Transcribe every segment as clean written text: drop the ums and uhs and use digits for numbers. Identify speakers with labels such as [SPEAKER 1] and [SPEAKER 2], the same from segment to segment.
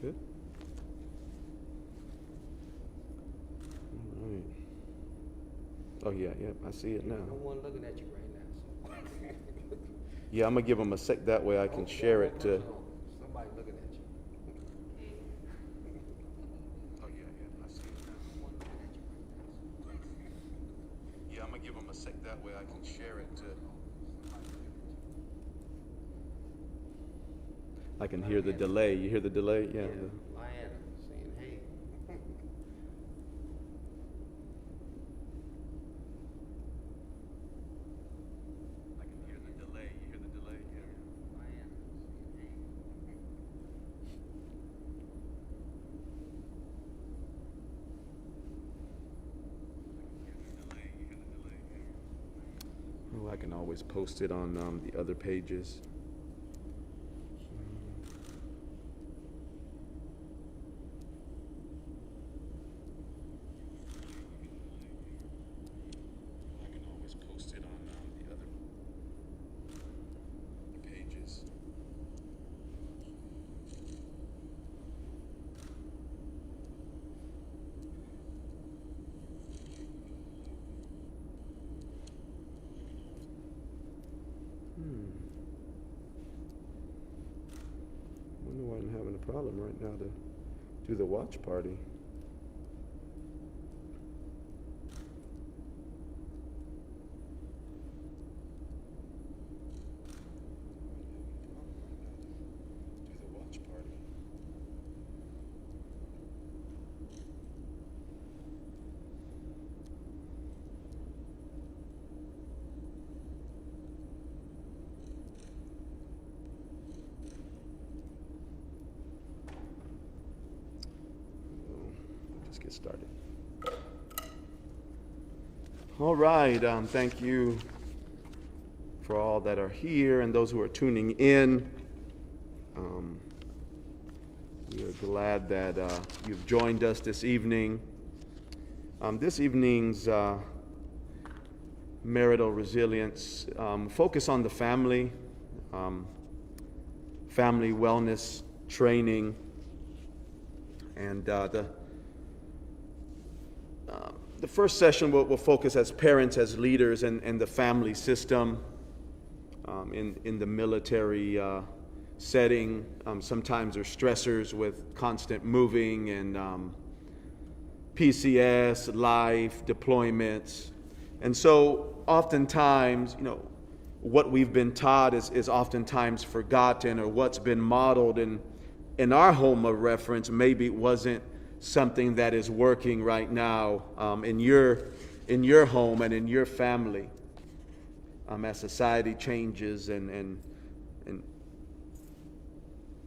[SPEAKER 1] Good. All right. Oh, yeah, I see it now.
[SPEAKER 2] No one looking at you right now. So.
[SPEAKER 1] Yeah, I'm going to give them a sec. That way I can share it to...
[SPEAKER 2] Somebody looking at you.
[SPEAKER 1] Oh, yeah, I see it now. Yeah, I'm going to give them a sec. That way I can share it to... I can hear the delay. You hear the delay? Yeah.
[SPEAKER 2] Lyanna saying, hey.
[SPEAKER 1] I can hear the delay. You hear the delay? Yeah.
[SPEAKER 2] Lyanna saying, hey.
[SPEAKER 1] Oh, I can always post it on the other pages. I can always post it on the other pages. Wonder why I'm having a problem right now to do the watch party. Do the watch party. Just get started. All right. Thank you for all that are here and those who are tuning in. We are glad that you've joined us this evening. This evening's marital resilience focus on the family, family wellness training, and the first session will focus as parents, as leaders, and the family system in the military setting. Sometimes there's stressors with constant moving and PCS, life, deployments. And so oftentimes, what we've been taught is oftentimes forgotten, or what's been modeled in our home of reference maybe wasn't something that is working right now in your home and in your family. As society changes and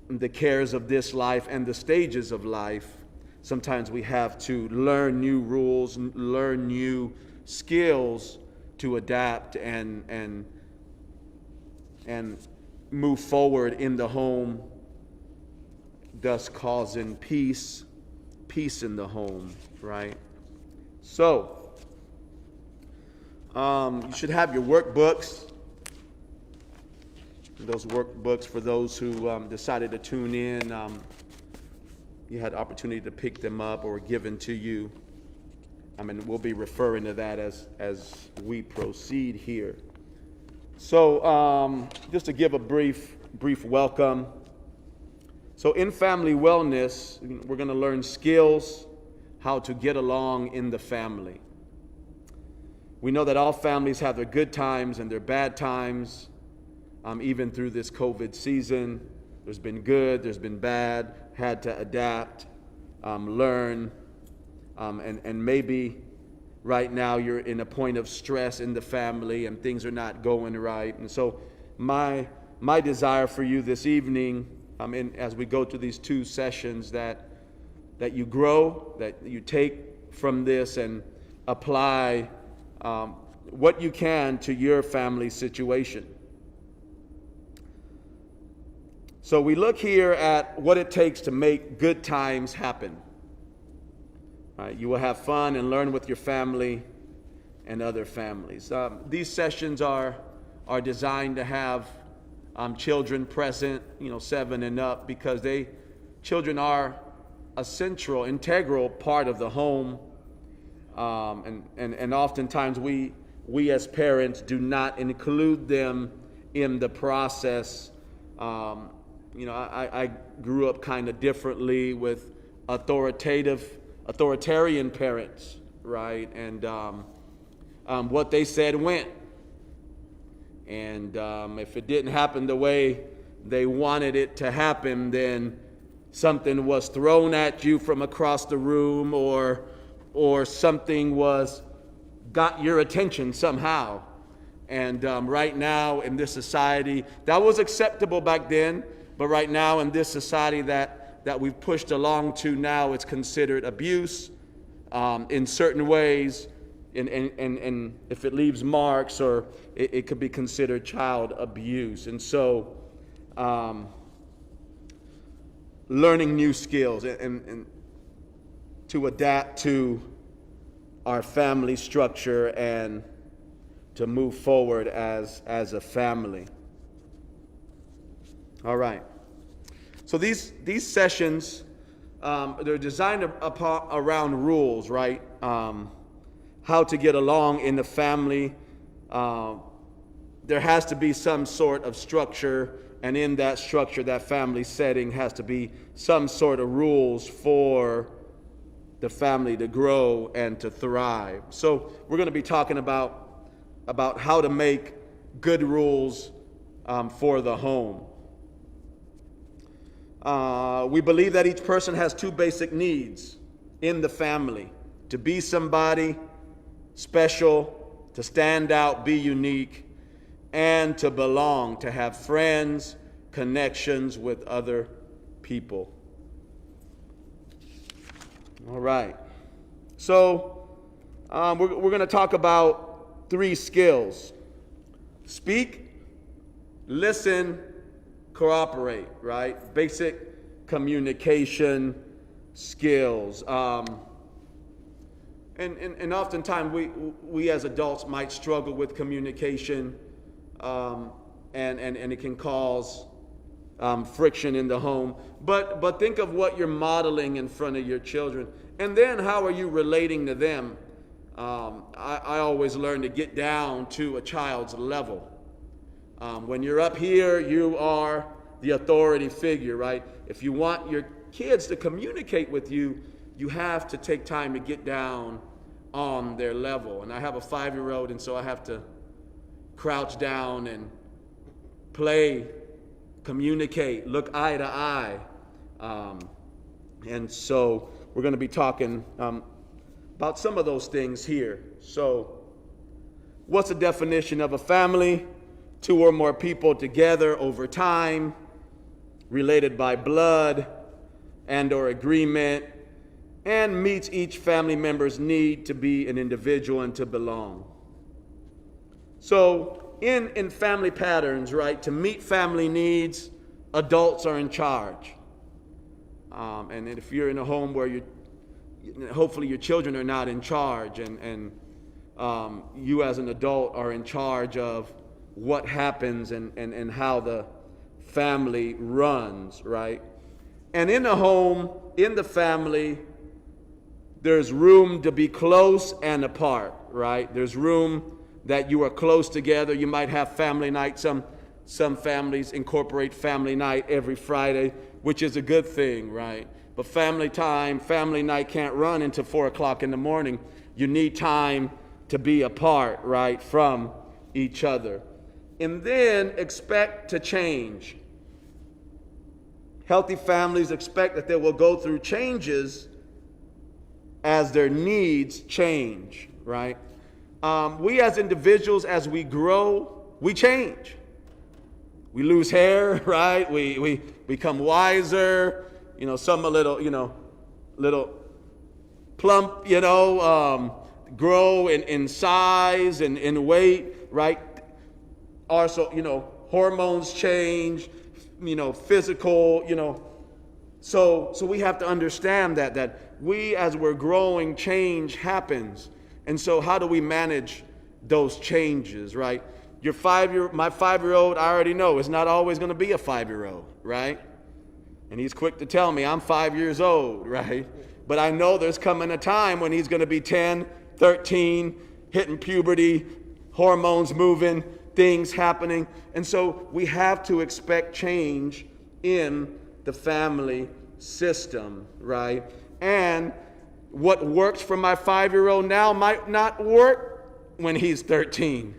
[SPEAKER 1] the cares of this life and the stages of life, sometimes we have to learn new rules, learn new skills to adapt and move forward in the home, thus causing peace in the home, right? So, you should have your workbooks. Those workbooks, for those who decided to tune in, you had opportunity to pick them up or given to you. We'll be referring to that as we proceed here. So, just to give a brief welcome. So in family wellness, we're going to learn skills, how to get along in the family. We know that all families have their good times and their bad times. Even through this COVID season, there's been good, there's been bad, had to adapt, learn, and maybe right now you're in a point of stress in the family and things are not going right. And so my desire for you this evening, as we go through these two sessions, that you grow, that you take from this and apply what you can to your family situation. So we look here at what it takes to make good times happen. Right, you will have fun and learn with your family and other families. These sessions are designed to have children present, 7 and up, because they children are a central, integral part of the home. And oftentimes we as parents do not include them in the process. I grew up kind of differently with authoritarian parents, right? And what they said went. And if it didn't happen the way they wanted it to happen, then something was thrown at you from across the room, or something got your attention somehow. And right now in this society, that was acceptable back then, but right now in this society that we've pushed along to now, it's considered abuse in certain ways, and if it leaves marks, or it could be considered child abuse. And so learning new skills and to adapt to our family structure and to move forward as a family. All right. So these sessions, they're designed around rules, right? How to get along in the family. There has to be some sort of structure, and in that structure, that family setting has to be some sort of rules for the family to grow and to thrive. So we're going to be talking about how to make good rules for the home. We believe that each person has two basic needs in the family: to be somebody special, to stand out, be unique, and to belong, to have friends, connections with other people. All right. So we're going to talk about 3 skills: speak, listen, cooperate, right? Basic communication skills. And oftentimes we as adults might struggle with communication, and it can cause friction in the home. But think of what you're modeling in front of your children, and then how are you relating to them? I always learn to get down to a child's level. When you're up here, you are the authority figure, right? If you want your kids to communicate with you, you have to take time to get down on their level. And I have a 5-year-old, and so I have to crouch down and play, communicate, look eye to eye. And so we're going to be talking about some of those things here. So what's the definition of a family? 2 or more people together over time, related by blood and or agreement, and meets each family member's need to be an individual and to belong. So in family patterns, right, to meet family needs, adults are in charge. And if you're in a home where hopefully your children are not in charge, and you as an adult are in charge of what happens and how the family runs, right? And in the home, in the family, there's room to be close and apart, right? There's room that you are close together. You might have family night. Some families incorporate family night every Friday, which is a good thing, right? But family time, family night can't run until 4 o'clock in the morning. You need time to be apart, right, from each other. And then expect to change. Healthy families expect that they will go through changes as their needs change, right? We as individuals, as we grow, we change. We lose hair, right? We become wiser, some a little plump, grow in size and in weight, right? Also, hormones change, physical, so we have to understand that we, as we're growing, change happens. And so how do we manage those changes, right? My 5-year-old, I already know, is not always going to be a 5-year-old, right? And he's quick to tell me I'm 5 years old, right? But I know there's coming a time when he's going to be 10, 13, hitting puberty, hormones moving, things happening. And so we have to expect change in the family system, right? And what works for my 5-year-old now might not work when he's 13.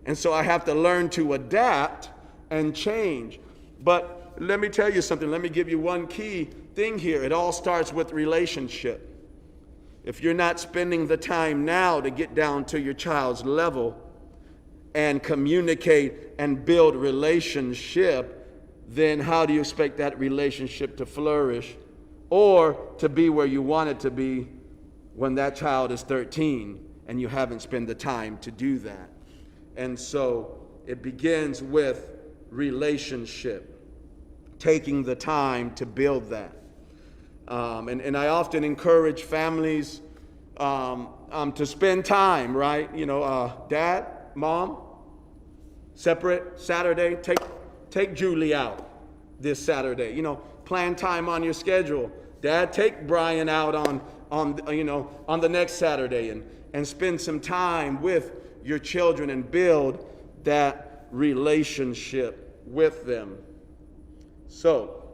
[SPEAKER 1] And so I have to learn to adapt and change. But let me tell you something. Let me give you one key thing here. It all starts with relationship. If you're not spending the time now to get down to your child's level and communicate and build relationship, then how do you expect that relationship to flourish or to be where you want it to be when that child is 13 and you haven't spent the time to do that? And so it begins with relationship, taking the time to build that. And I often encourage families to spend time, right? Dad, mom, separate Saturday, take Julie out this Saturday. Plan time on your schedule. Dad, take Brian out on the next Saturday and spend some time with your children and build that relationship with them. So,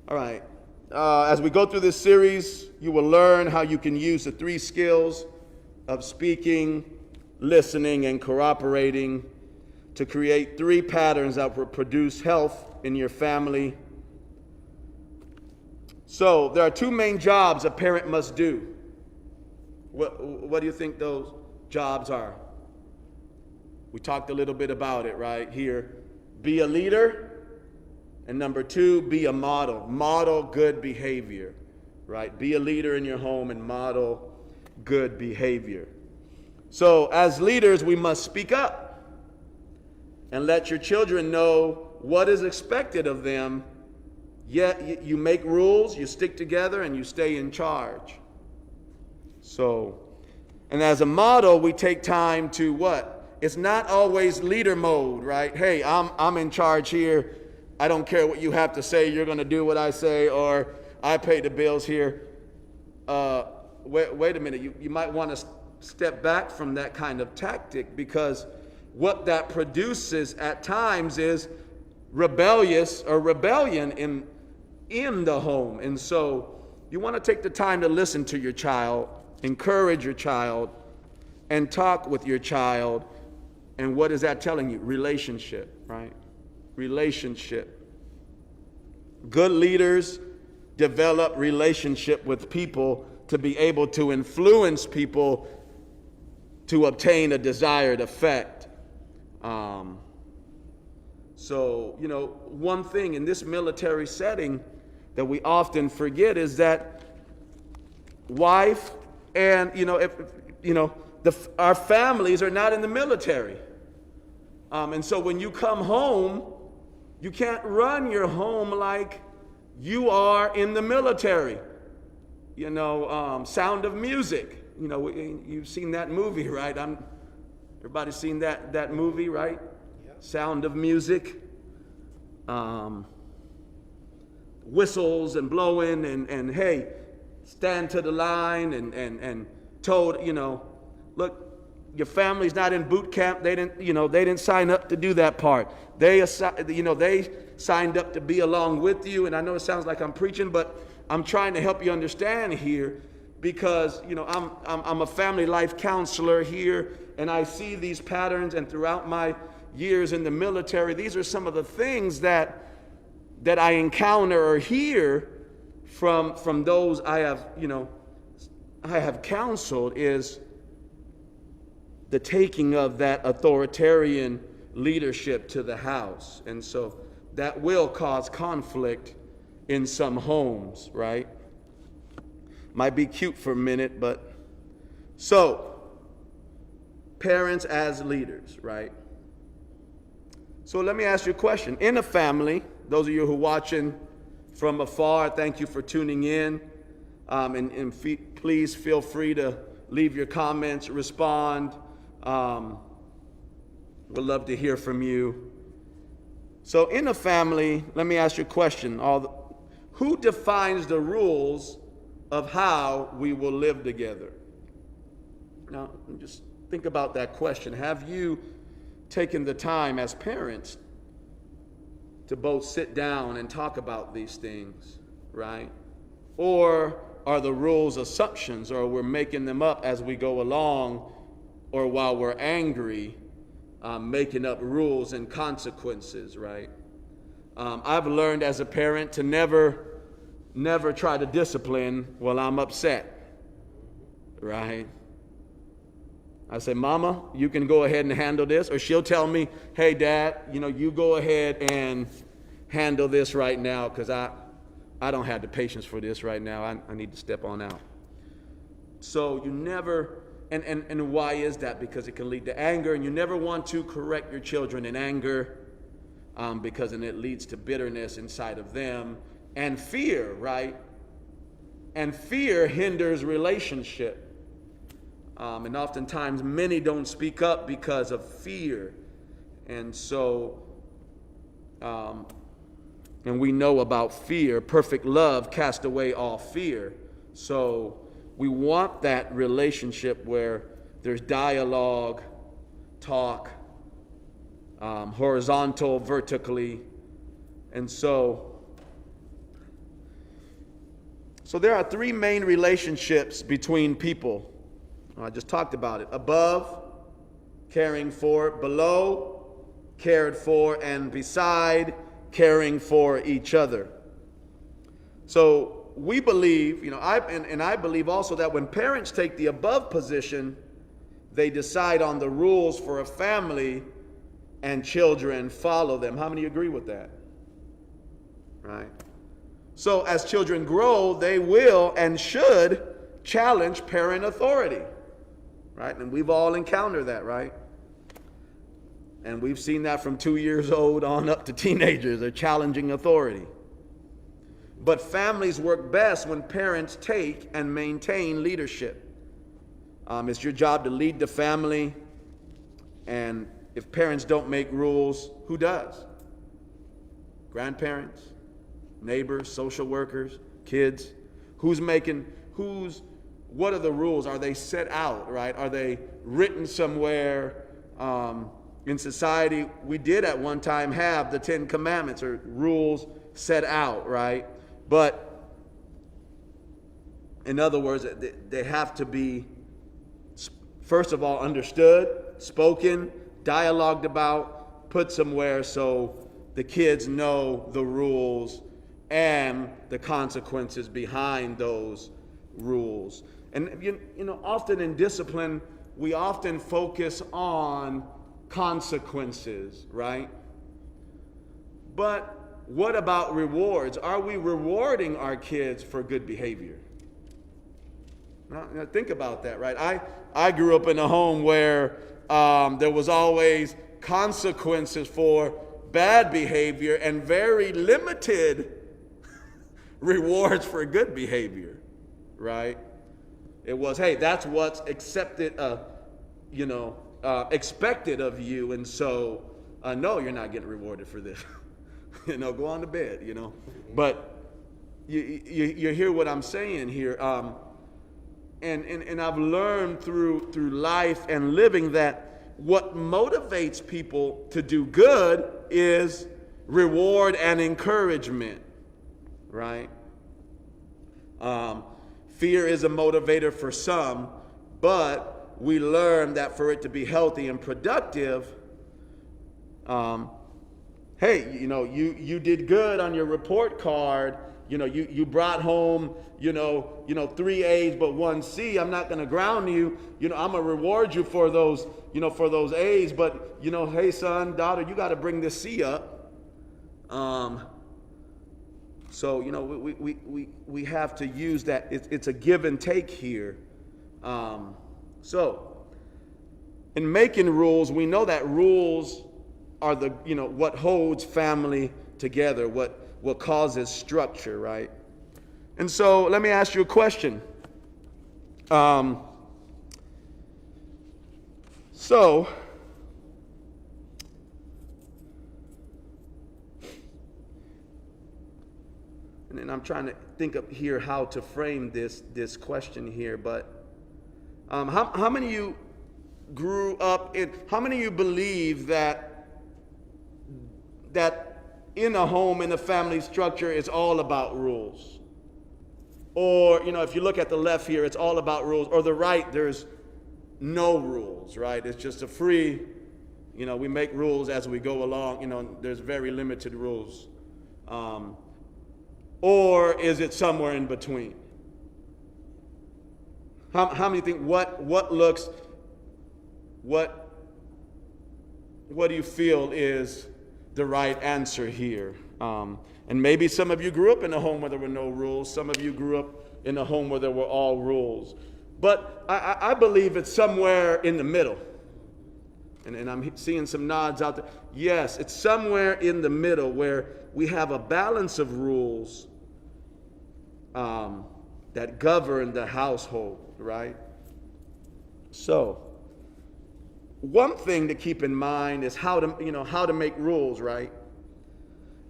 [SPEAKER 1] all right. As we go through this series, you will learn how you can use the 3 skills of speaking, listening, and cooperating to create 3 patterns that will produce health in your family. So, there are 2 main jobs a parent must do. What do you think those jobs are? We talked a little bit about it right here. Be a leader. And number 2, be a model. Model good behavior, right? Be a leader in your home and model good behavior. So as leaders, we must speak up and let your children know what is expected of them. Yet you make rules, you stick together, and you stay in charge. So, and as a model, we take time to what? It's not always leader mode, right? Hey, I'm in charge here. I don't care what you have to say. You're going to do what I say, or I pay the bills here. Wait a minute. You might want to step back from that kind of tactic, because what that produces at times is rebellion in the home. And so you want to take the time to listen to your child, encourage your child, and talk with your child. And what is that telling you? Relationship, right? Relationship. Good leaders develop relationship with people to be able to influence people to obtain a desired effect. So, one thing in this military setting that we often forget is that wife and, our families are not in the military. And so when you come home, you can't run your home like you are in the military. Sound of Music. You've seen that movie, right? Everybody's seen that movie, right?
[SPEAKER 2] Yeah.
[SPEAKER 1] Sound of Music. Whistles and blowing and hey, stand to the line and told, look, your family's not in boot camp. They didn't sign up to do that part. They signed up to be along with you. And I know it sounds like I'm preaching, but I'm trying to help you understand here, because I'm a family life counselor here, and I see these patterns. And throughout my years in the military, these are some of the things that I encounter or hear from those I have counseled, is the taking of that authoritarian leadership to the house. And so that will cause conflict in some homes, right? Might be cute for a minute, but so parents as leaders, right? So let me ask you a question. In a family, those of you who are watching from afar, thank you for tuning in. Please feel free to leave your comments, respond. We'd love to hear from you. So in a family, let me ask you a question. Who defines the rules of how we will live together? Now, just think about that question. Have you taken the time as parents to both sit down and talk about these things, right? Or are the rules assumptions, or we're making them up as we go along, or while we're angry, making up rules and consequences, right? I've learned as a parent to never try to discipline while I'm upset, right? I say, Mama, you can go ahead and handle this. Or she'll tell me, hey, Dad, you go ahead and handle this right now because I don't have the patience for this right now. I need to step on out. So you never, and why is that? Because it can lead to anger, and you never want to correct your children in anger because then it leads to bitterness inside of them and fear, right? And fear hinders relationship. And oftentimes many don't speak up because of fear. And so, and we know about fear. Perfect love casts away all fear. So we want that relationship where there's dialogue, talk, horizontal, vertically. And so there are three main relationships between people. I just talked about it. Above, caring for. Below, cared for. And beside, caring for each other. So we believe, I believe also that when parents take the above position, they decide on the rules for a family and children follow them. How many agree with that? Right? So as children grow, they will and should challenge parent authority. Right? And we've all encountered that, right? And we've seen that from 2 years old on up to teenagers. They're challenging authority. But families work best when parents take and maintain leadership. It's your job to lead the family. And if parents don't make rules, who does? Grandparents, neighbors, social workers, kids. What are the rules? Are they set out, right? Are they written somewhere in society? We did at one time have the 10 Commandments or rules set out, right? But in other words, they have to be, first of all, understood, spoken, dialogued about, put somewhere so the kids know the rules and the consequences behind those rules. And often in discipline, we often focus on consequences, right? But what about rewards? Are we rewarding our kids for good behavior? Now think about that, right? I grew up in a home where there was always consequences for bad behavior and very limited rewards for good behavior, right? It was, hey, that's what's expected of you, and so no, you're not getting rewarded for this. Go on to bed. But you hear what I'm saying here, and I've learned through life and living that what motivates people to do good is reward and encouragement, right? Fear is a motivator for some, but we learn that for it to be healthy and productive, hey, you did good on your report card. You brought home, 3 A's but 1 C. I'm not going to ground you. I'm going to reward you for those, for those A's. But, hey, son, daughter, you got to bring this C up. So, we have to use that. It's a give and take here. So, in making rules, we know that rules are what holds family together, what causes structure, right? And so, let me ask you a question. and I'm trying to think of here how to frame this question here, but how many of you grew up in, how many of you believe that in a home, in a family structure, it's all about rules? Or, if you look at the left here, it's all about rules. Or the right, there's no rules, right? It's just a free, we make rules as we go along. There's very limited rules. Or is it somewhere in between? How many think what do you feel is the right answer here? And maybe some of you grew up in a home where there were no rules. Some of you grew up in a home where there were all rules. But I believe it's somewhere in the middle. And I'm seeing some nods out there. Yes, it's somewhere in the middle where we have a balance of rules that govern the household, right? So, one thing to keep in mind is how to make rules, right?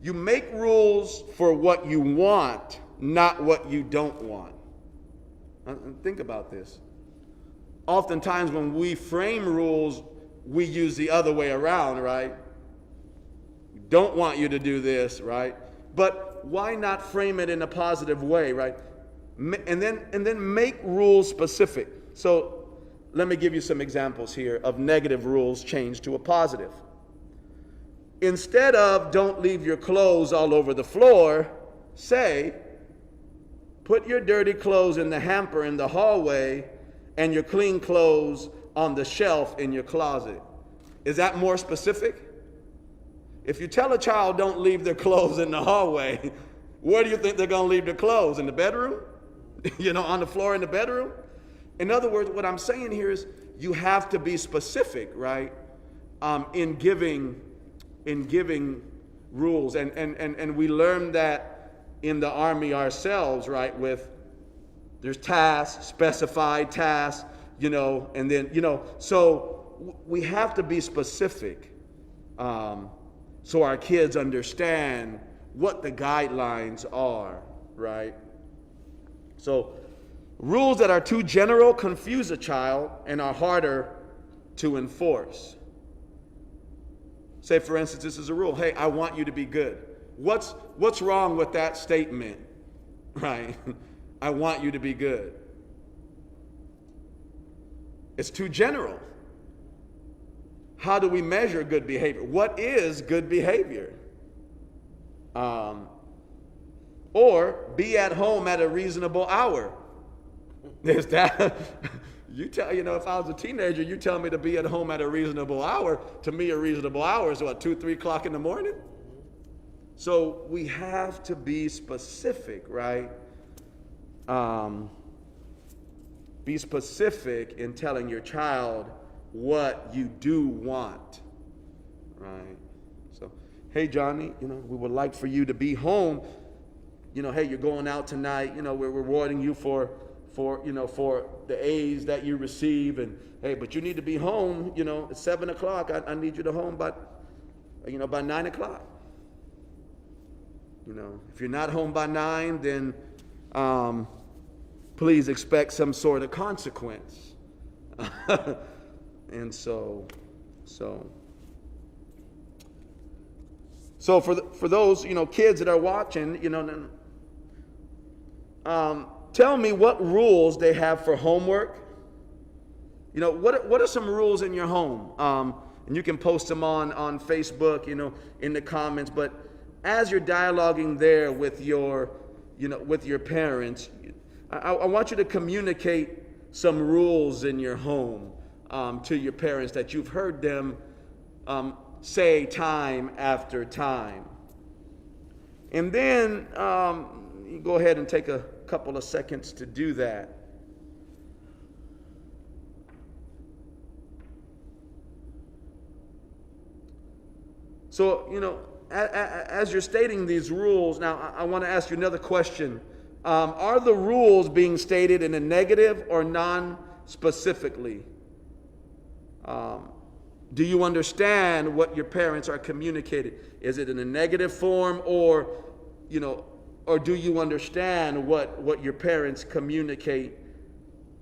[SPEAKER 1] You make rules for what you want, not what you don't want. Think about this. Oftentimes when we frame rules, we use the other way around, right? We don't want you to do this, right? But why not frame it in a positive way, right? And then make rules specific. So let me give you some examples here of negative rules changed to a positive. Instead of don't leave your clothes all over the floor, say, put your dirty clothes in the hamper in the hallway and your clean clothes on the shelf in your closet. Is that more specific? If you tell a child don't leave their clothes in the hallway, where do you think they're going to leave their clothes? In the bedroom? On the floor in the bedroom? In other words, what I'm saying here is you have to be specific, right? In giving rules. And we learned that in the Army ourselves, right? There's tasks, specified tasks, and then, so we have to be specific so our kids understand what the guidelines are, right? So rules that are too general confuse a child and are harder to enforce. Say, for instance, this is a rule. Hey, I want you to be good. What's wrong with that statement, right? I want you to be good. It's too general. How do we measure good behavior? What is good behavior? Or be at home at a reasonable hour. There's that. If I was a teenager, you tell me to be at home at a reasonable hour. To me, a reasonable hour is 2, 3 o'clock in the morning. So we have to be specific, right? Be specific in telling your child what you do want, right? So, hey, Johnny, we would like for you to be home. Hey, you're going out tonight. We're rewarding you for the A's that you receive, and hey, but you need to be home. At 7 o'clock. I need you to home by 9 o'clock. If you're not home by 9, then please expect some sort of consequence. And so for those kids that are watching, tell me what rules they have for homework. What are some rules in your home? And you can post them on Facebook, in the comments. But as you're dialoguing there with your parents, I want you to communicate some rules in your home to your parents that you've heard them say time after time. And then you go ahead and take a couple of seconds to do that. So, as you're stating these rules, now I want to ask you another question. Are the rules being stated in a negative or non-specifically? Do you understand what your parents are communicating? Is it in a negative form, or or do you understand what your parents communicate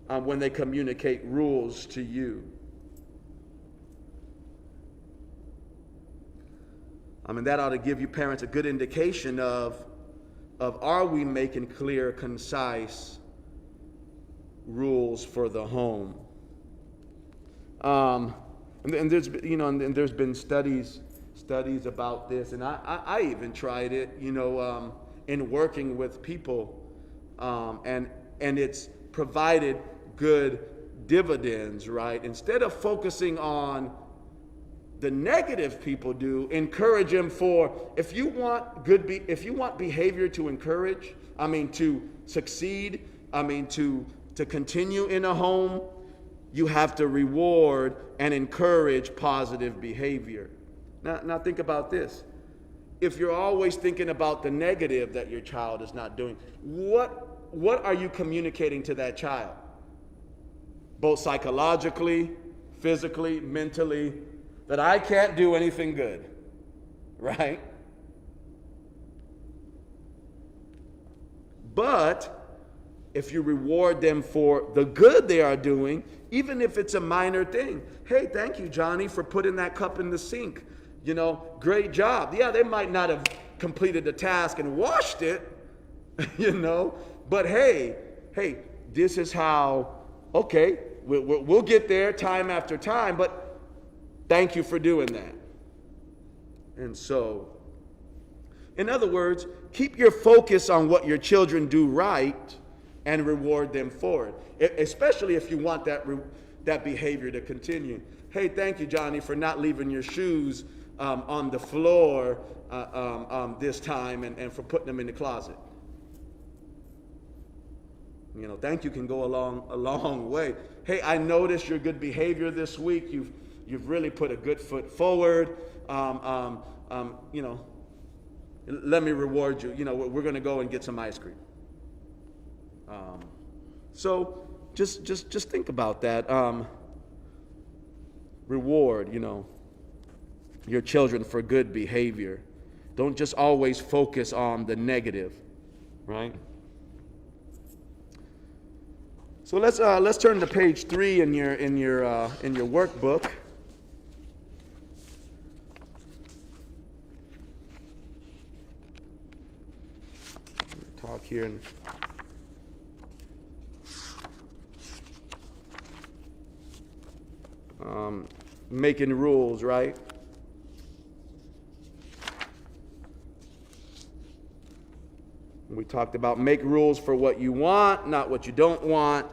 [SPEAKER 1] when they communicate rules to you? I mean, that ought to give you parents a good indication of are we making clear, concise rules for the home? And there's and there's been studies about this, and I even tried it, in working with people, and it's provided good dividends, right? Instead of focusing on the negative people do, encourage them for, if you want behavior to encourage, to succeed, to continue in a home, you have to reward and encourage positive behavior. Now think about this. If you're always thinking about the negative that your child is not doing, what are you communicating to that child? Both psychologically, physically, mentally, that I can't do anything good, right? But if you reward them for the good they are doing, even if it's a minor thing. Hey, thank you, Johnny, for putting that cup in the sink. Great job. Yeah, they might not have completed the task and washed it, but hey, this is how, okay, we'll get there time after time, but thank you for doing that. And so, in other words, keep your focus on what your children do right and reward them for it, especially if you want that behavior to continue. Hey, thank you, Johnny, for not leaving your shoes on the floor this time and for putting them in the closet. Thank you can go a long way. Hey, I noticed your good behavior this week. You've really put a good foot forward. Let me reward you. We're going to go and get some ice cream. So just think about that. Reward, your children for good behavior. Don't just always focus on the negative, right? So let's turn to page 3 in your workbook. Talk here and making rules, right? We talked about make rules for what you want, not what you don't want.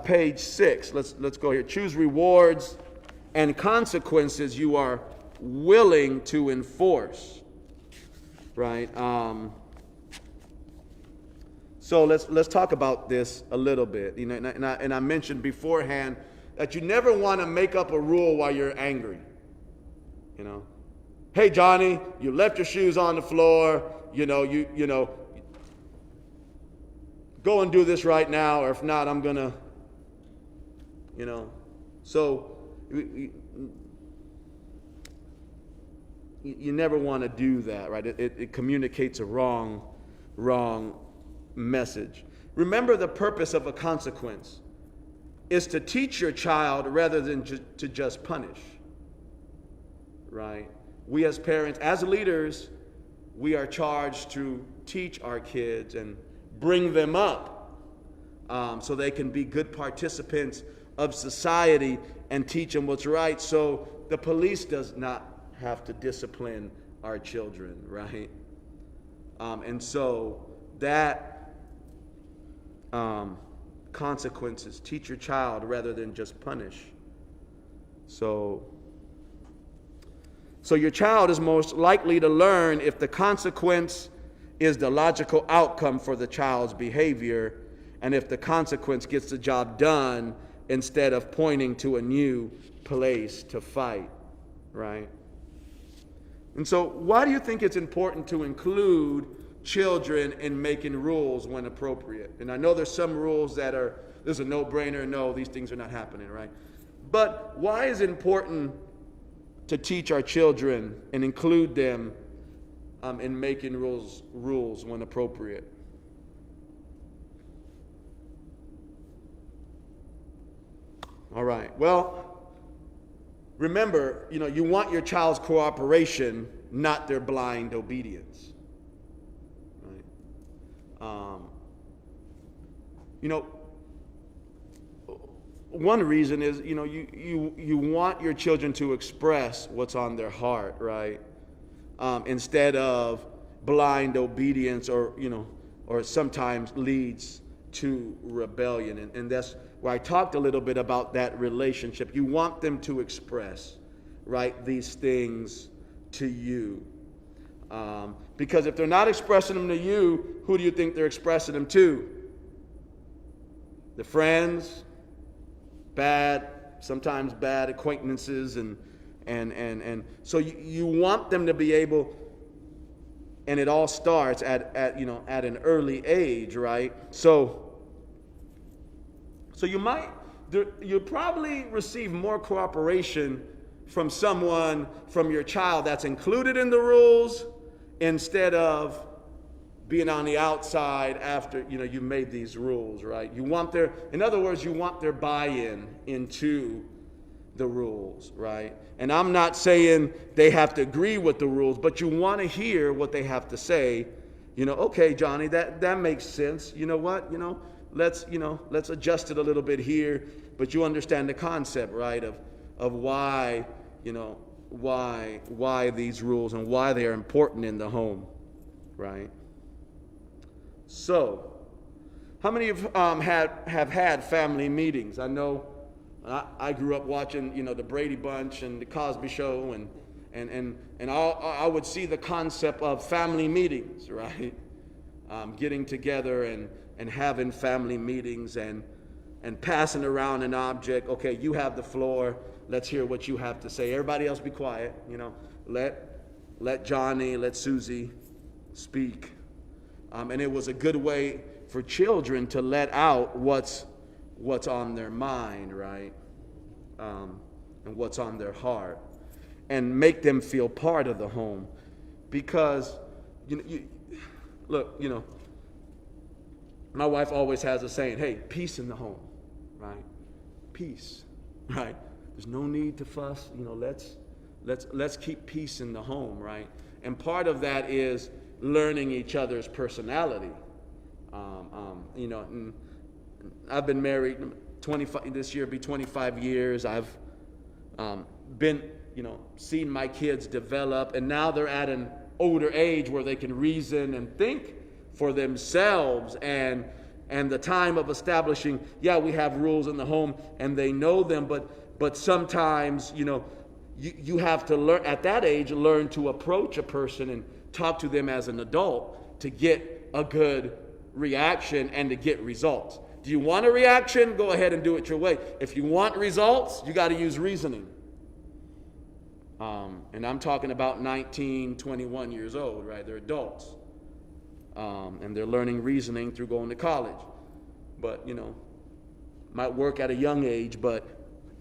[SPEAKER 1] Page 6, let's go here. Choose rewards and consequences you are willing to enforce, right? So let's talk about this a little bit. And I mentioned beforehand that you never want to make up a rule while you're angry. Hey, Johnny, you left your shoes on the floor. Go and do this right now, or if not, I'm gonna. So you never want to do that, right? It communicates a wrong message. Remember, the purpose of a consequence is to teach your child rather than to just punish, right? We as parents, as leaders, we are charged to teach our kids and bring them up so they can be good participants of society and teach them what's right. So the police does not have to discipline our children, right? And so that consequences, teach your child rather than just punish. So your child is most likely to learn if the consequence is the logical outcome for the child's behavior, and if the consequence gets the job done instead of pointing to a new place to fight, right? And so why do you think it's important to include children in making rules when appropriate? And I know there's some rules there's a no-brainer, no, these things are not happening, right? But why is it important to teach our children and include them in making rules when appropriate. All right. Well, remember, you want your child's cooperation, not their blind obedience. Right? One reason is, you want your children to express what's on their heart, right? Instead of blind obedience, or sometimes leads to rebellion. And that's where I talked a little bit about that relationship. You want them to express, right, these things to you. Because if they're not expressing them to you, who do you think they're expressing them to? The friends, sometimes bad acquaintances, and so you want them to be able, and it all starts at an early age, right? So you'll probably receive more cooperation from your child that's included in the rules, instead of being on the outside after you made these rules, right? In other words, you want their buy-in into the rules, right? And I'm not saying they have to agree with the rules, but you want to hear what they have to say. Okay, Johnny, that makes sense. You know what? Let's adjust it a little bit here, but you understand the concept, right? Of why these rules and why they are important in the home, right? So, how many have had family meetings? I know I grew up watching, the Brady Bunch and the Cosby Show, and I would see the concept of family meetings, right? Getting together and having family meetings and passing around an object. Okay, you have the floor. Let's hear what you have to say. Everybody else be quiet. Let Johnny, let Susie speak. And it was a good way for children to let out what's on their mind, right? And what's on their heart, and make them feel part of the home. Because, look, my wife always has a saying, hey, peace in the home, right? Peace, right? There's no need to fuss. Let's keep peace in the home, right? And part of that is learning each other's personality. And I've been married 25 this year, be 25 years. I've been, seen my kids develop, and now they're at an older age where they can reason and think for themselves, and the time of establishing, we have rules in the home and they know them, but sometimes, you have to learn at that age, learn to approach a person and talk to them as an adult to get a good reaction and to get results. Do you want a reaction? Go ahead and do it your way. If you want results, you got to use reasoning. And I'm talking about 19, 21 years old, right? They're adults. And they're learning reasoning through going to college. But, might work at a young age, but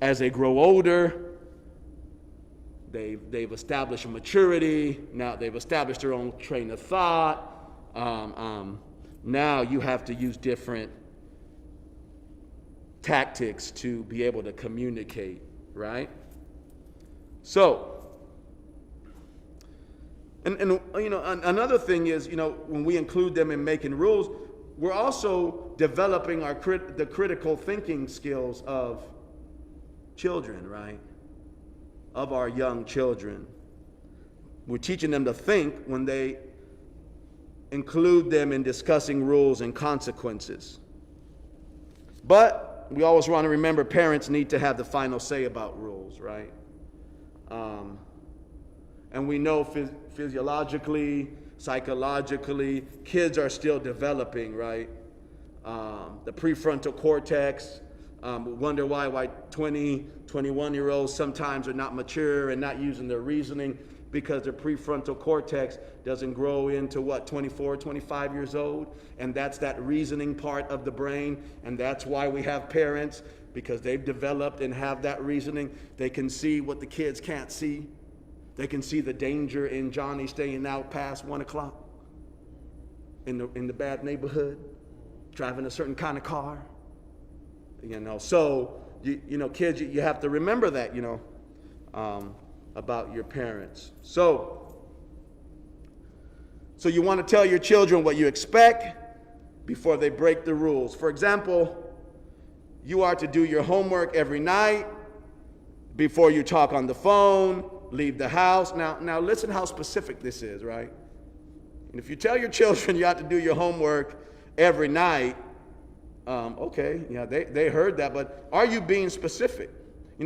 [SPEAKER 1] as they grow older, they've established a maturity. Now they've established their own train of thought. Now you have to use different tactics to be able to communicate, right? So, and another thing is, when we include them in making rules, we're also developing the critical thinking skills of children, right? Of our young children. We're teaching them to think when they include them in discussing rules and consequences. But we always want to remember parents need to have the final say about rules, right? And we know physiologically, psychologically, kids are still developing, right? The prefrontal cortex, wonder why 20, 21-year-olds sometimes are not mature and not using their reasoning, because their prefrontal cortex doesn't grow into 24, 25 years old. And that's that reasoning part of the brain. And that's why we have parents, because they've developed and have that reasoning. They can see what the kids can't see. They can see the danger in Johnny staying out past 1 o'clock in the bad neighborhood, driving a certain kind of car. So kids, you have to remember that, about your parents. So you want to tell your children what you expect before they break the rules. For example, you are to do your homework every night before you talk on the phone, leave the house. Now listen how specific this is, right? And if you tell your children you have to do your homework every night, okay, yeah, they heard that, but are you being specific?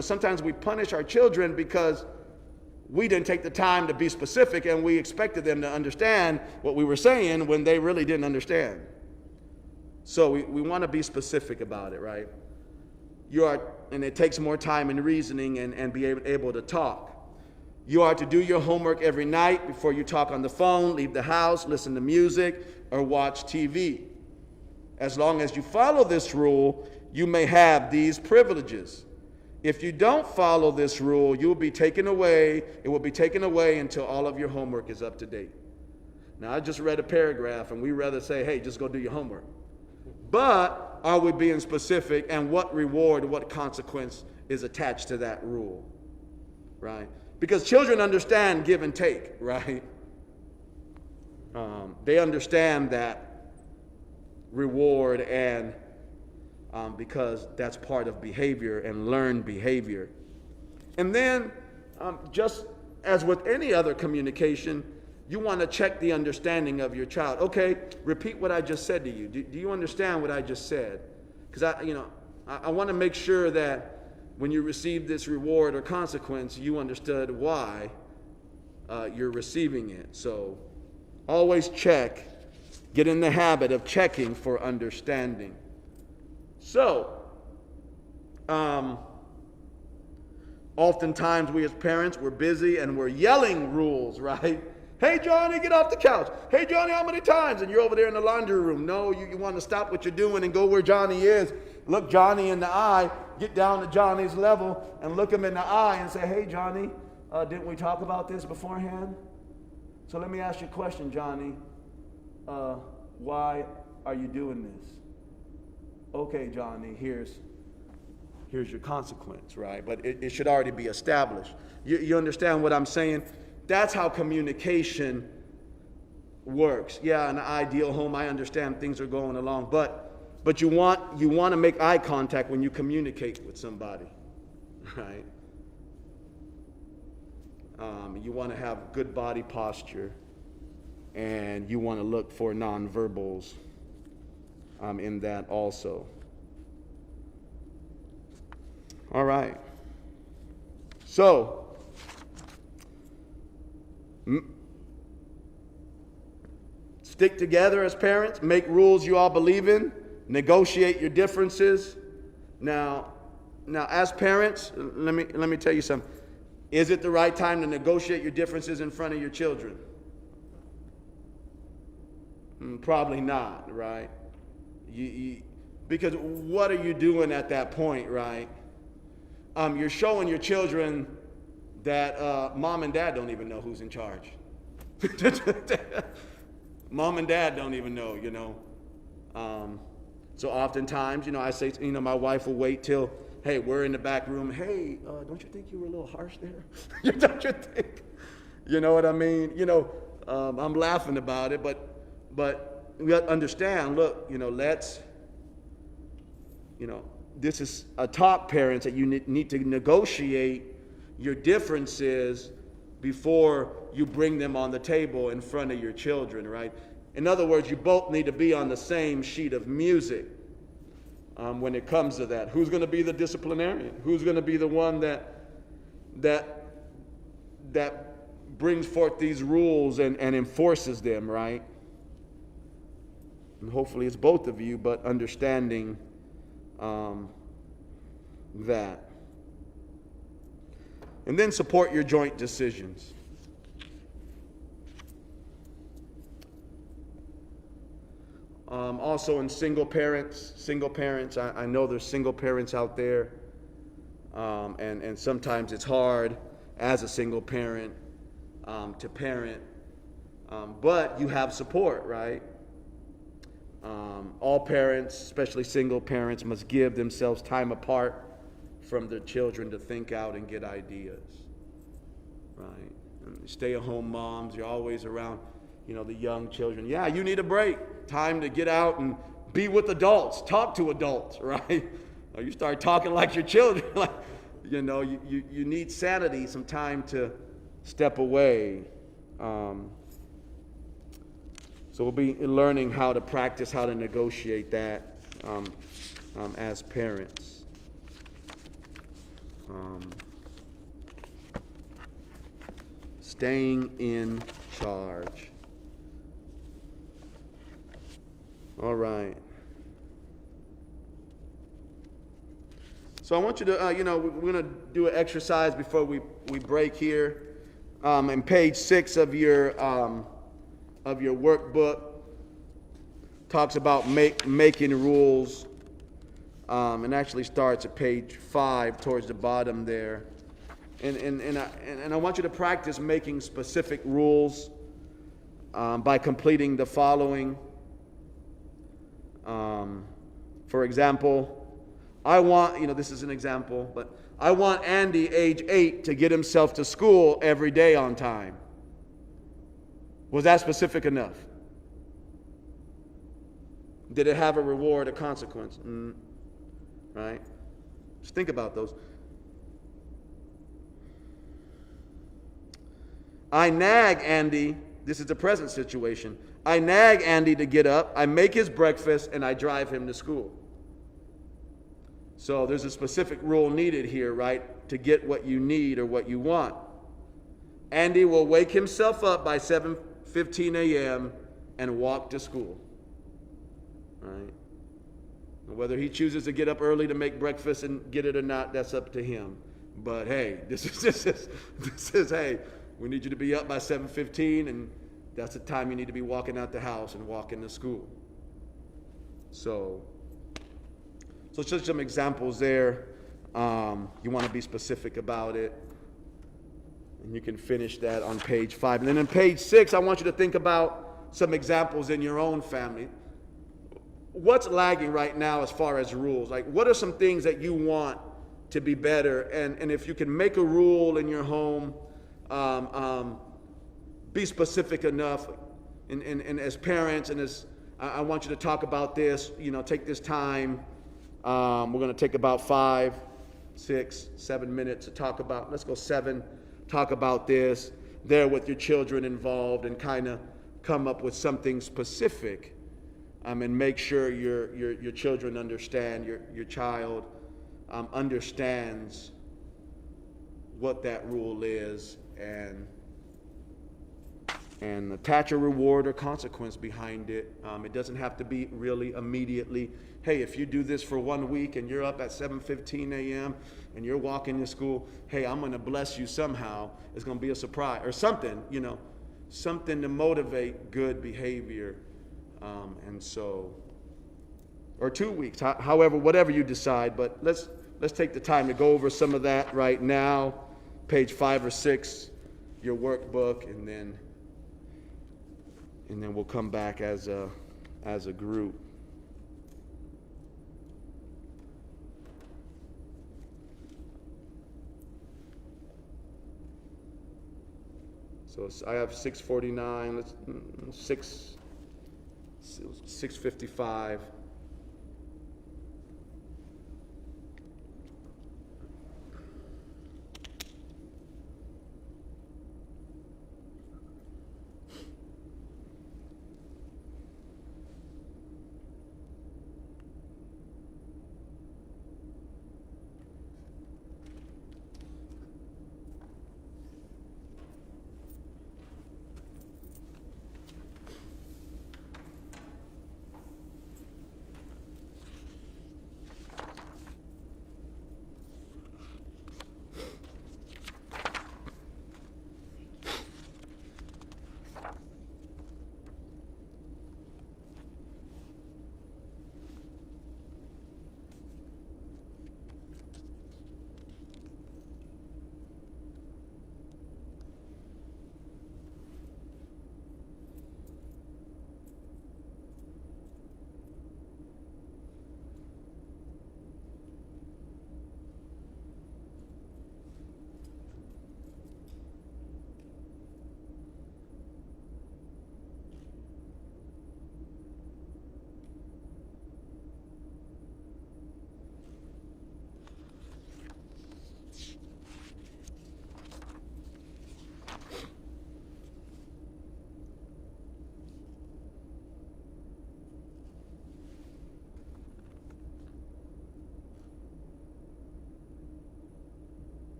[SPEAKER 1] Sometimes we punish our children because we didn't take the time to be specific, and we expected them to understand what we were saying when they really didn't understand. So we want to be specific about it, right? And it takes more time and reasoning and be able to talk. You are to do your homework every night before you talk on the phone, leave the house, listen to music, or watch TV. As long as you follow this rule, you may have these privileges. If you don't follow this rule, it will be taken away until all of your homework is up to date. Now, I just read a paragraph, and we rather say, hey, just go do your homework. But are we being specific, and what reward, what consequence is attached to that rule, right? Because children understand give and take, right? They understand that reward, and because that's part of behavior and learned behavior. And then, just as with any other communication, you want to check the understanding of your child. Okay, repeat what I just said to you. Do you understand what I just said? Because I want to make sure that when you receive this reward or consequence, you understood why you're receiving it. So always check. Get in the habit of checking for understanding. So, oftentimes we as parents, we're busy and we're yelling rules, right? Hey, Johnny, get off the couch. Hey, Johnny, how many times? And you're over there in the laundry room. No, you want to stop what you're doing and go where Johnny is. Look Johnny in the eye, get down to Johnny's level and look him in the eye and say, hey, Johnny, didn't we talk about this beforehand? So let me ask you a question, Johnny. Why are you doing this? Okay, Johnny, here's your consequence, right? But it should already be established. You understand what I'm saying? That's how communication works. Yeah, in an ideal home, I understand things are going along, but you want to make eye contact when you communicate with somebody, right? You want to have good body posture, and you want to look for nonverbals in that also. All right. So, stick together as parents, make rules you all believe in, negotiate your differences. Now as parents, let me tell you something. Is it the right time to negotiate your differences in front of your children? Probably not, right? Because what are you doing at that point, right? You're showing your children that mom and dad don't even know who's in charge. Mom and dad don't even know, So oftentimes, I say, my wife will wait till, hey, we're in the back room. Hey, don't you think you were a little harsh there? Don't you think? You know what I mean? I'm laughing about it, but we have to understand, look, this is a top parents that you need to negotiate your differences before you bring them on the table in front of your children, right? In other words, you both need to be on the same sheet of music when it comes to that. Who's going to be the disciplinarian? Who's going to be the one that brings forth these rules and enforces them, right? And hopefully it's both of you, but understanding that. And then support your joint decisions. Also in single parents, I know there's single parents out there, and sometimes it's hard as a single parent to parent, but you have support, right? All parents, especially single parents, must give themselves time apart from their children to think out and get ideas, right? And stay-at-home moms, you're always around, the young children. Yeah, you need a break. Time to get out and be with adults, talk to adults, right? Or you start talking like your children, like, you need sanity, some time to step away. So we'll be learning how to practice, how to negotiate that as parents. Staying in charge. All right. So I want you to, we're going to do an exercise before we break here. On page 6 of your workbook, talks about making rules, and actually starts at page 5 towards the bottom there. And I want you to practice making specific rules by completing the following. For example, I want, this is an example, but I want Andy, age 8, to get himself to school every day on time. Was that specific enough? Did it have a reward, a consequence? Right? Just think about those. I nag Andy, this is the present situation. I nag Andy to get up, I make his breakfast, and I drive him to school. So there's a specific rule needed here, right, to get what you need or what you want. Andy will wake himself up by 7:15 a.m. and walk to school. Right? Whether he chooses to get up early to make breakfast and get it or not, that's up to him. But hey, this is hey, we need you to be up by 7:15, and that's the time you need to be walking out the house and walking to school. So it's just some examples there. You want to be specific about it. And you can finish that on page 5. And then on page 6, I want you to think about some examples in your own family. What's lagging right now as far as rules? Like, what are some things that you want to be better? And if you can make a rule in your home, be specific enough. And as parents, and as I want you to talk about this, take this time. We're going to take about 5, 6, 7 minutes to talk about, let's go 7, talk about this, there with your children involved, and kind of come up with something specific, and make sure your children understand, your child understands what that rule is, and attach a reward or consequence behind it. It doesn't have to be really immediately. Hey, if you do this for 1 week and you're up at 7:15 a.m. and you're walking to school, hey, I'm going to bless you somehow. It's going to be a surprise or something, something to motivate good behavior. Or 2 weeks, however, whatever you decide. But let's take the time to go over some of that right now. Page 5 or 6, your workbook, and then we'll come back as a group. So I have 6:49. Let's 6:55.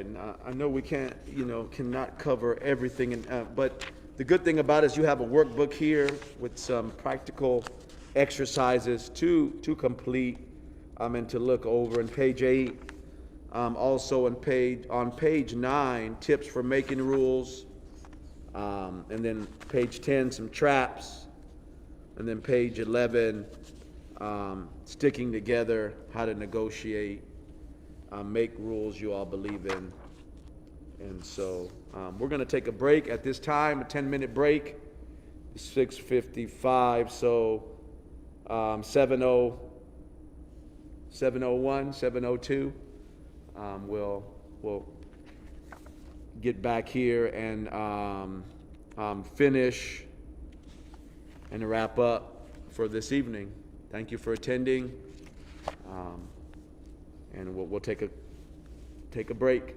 [SPEAKER 1] right. And I know we can't, cannot cover everything, but the good thing about it is you have a workbook here with some practical exercises to complete and to look over. And page 8, also on page 9, tips for making rules, and then page 10, some traps, and then page 11, sticking together, how to negotiate, make rules you all believe in. And so we're going to take a break at this time, a 10-minute break, 6:55, so 7:01, 7:02, we'll get back here and finish and wrap up for this evening. Thank you for attending, and we'll take a break.